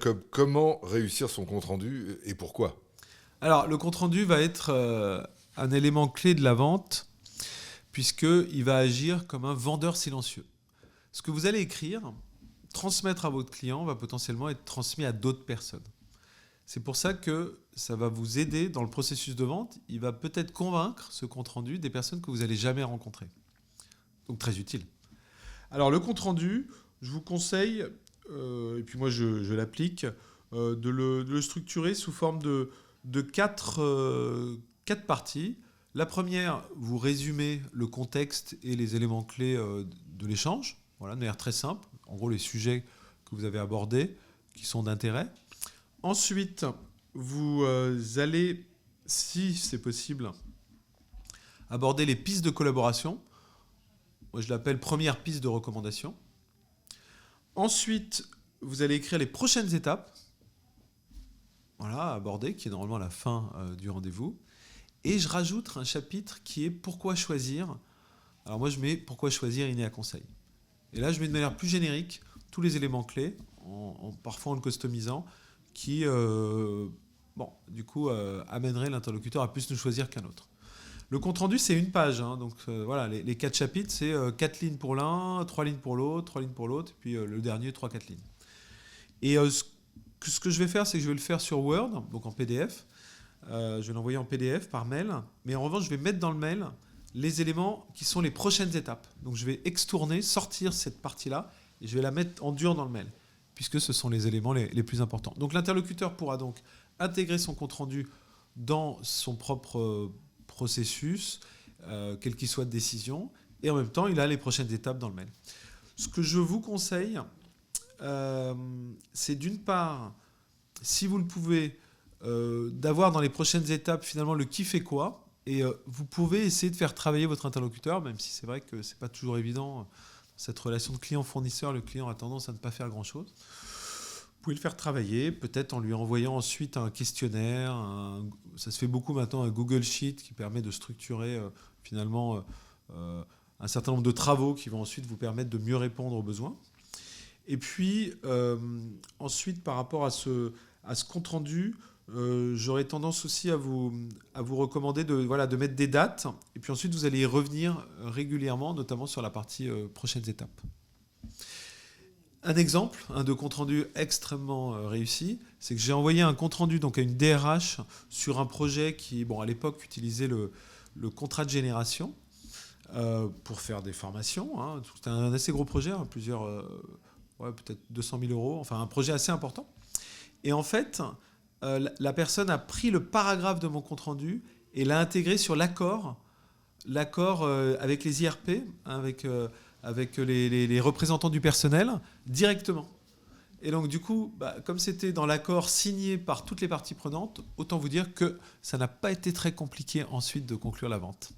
Jacob, comment réussir son compte-rendu et pourquoi? Alors, le compte-rendu va être un élément clé de la vente, puisqu'il va agir comme un vendeur silencieux. Ce que vous allez écrire, transmettre à votre client, va potentiellement être transmis à d'autres personnes. C'est pour ça que ça va vous aider dans le processus de vente. Il va peut-être convaincre ce compte-rendu des personnes que vous n'allez jamais rencontrer. Donc très utile. Alors le compte-rendu, je vous conseille, et puis moi je l'applique, de le structurer sous forme de quatre parties. La première, vous résumez le contexte et les éléments clés de l'échange, voilà, de manière très simple. En gros, les sujets que vous avez abordés, qui sont d'intérêt. Ensuite, vous allez, si c'est possible, aborder les pistes de collaboration. Moi, je l'appelle première piste de recommandation. Ensuite, vous allez écrire les prochaines étapes, voilà, à aborder, qui est normalement à la fin du rendez-vous. Et je rajoute un chapitre qui est pourquoi choisir. Alors moi, je mets pourquoi choisir Inéa Conseil. Et là, je mets de manière plus générique tous les éléments clés, parfois en le customisant, qui, du coup, amènerait l'interlocuteur à plus nous choisir qu'un autre. Le compte-rendu, c'est une page. Hein, donc voilà, les 4 chapitres, c'est 4 lignes pour l'un, 3 lignes pour l'autre, 3 lignes pour l'autre, et puis le dernier, 3-4 lignes. Et ce que je vais faire, c'est que je vais le faire sur Word, donc en PDF. Je vais l'envoyer en PDF par mail. Mais en revanche, je vais mettre dans le mail les éléments qui sont les prochaines étapes. Donc je vais extourner, sortir cette partie-là, et je vais la mettre en dur dans le mail, puisque ce sont les éléments les plus importants. Donc l'interlocuteur pourra donc intégrer son compte-rendu dans son propre processus, quel qu'il soit de décision, et en même temps, il a les prochaines étapes dans le mail. Ce que je vous conseille, c'est d'une part, si vous le pouvez, d'avoir dans les prochaines étapes finalement le qui fait quoi, et vous pouvez essayer de faire travailler votre interlocuteur, même si c'est vrai que c'est pas toujours évident. Cette relation de client-fournisseur, le client a tendance à ne pas faire grand-chose. Vous pouvez le faire travailler, peut-être en lui envoyant ensuite un questionnaire. Ça se fait beaucoup maintenant, un Google Sheet qui permet de structurer finalement un certain nombre de travaux qui vont ensuite vous permettre de mieux répondre aux besoins. Et puis ensuite, par rapport à ce compte-rendu, j'aurais tendance aussi à vous recommander de mettre des dates. Et puis ensuite, vous allez y revenir régulièrement, notamment sur la partie prochaines étapes. Un exemple de compte-rendu extrêmement réussi, c'est que j'ai envoyé un compte-rendu donc à une DRH sur un projet qui, à l'époque, utilisait le contrat de génération pour faire des formations. Hein. C'était un assez gros projet, hein, peut-être 200 000 €, enfin un projet assez important. Et en fait, la personne a pris le paragraphe de mon compte-rendu et l'a intégré sur l'accord avec les IRP, avec les représentants du personnel, directement. Et donc, du coup, comme c'était dans l'accord signé par toutes les parties prenantes, autant vous dire que ça n'a pas été très compliqué ensuite de conclure la vente.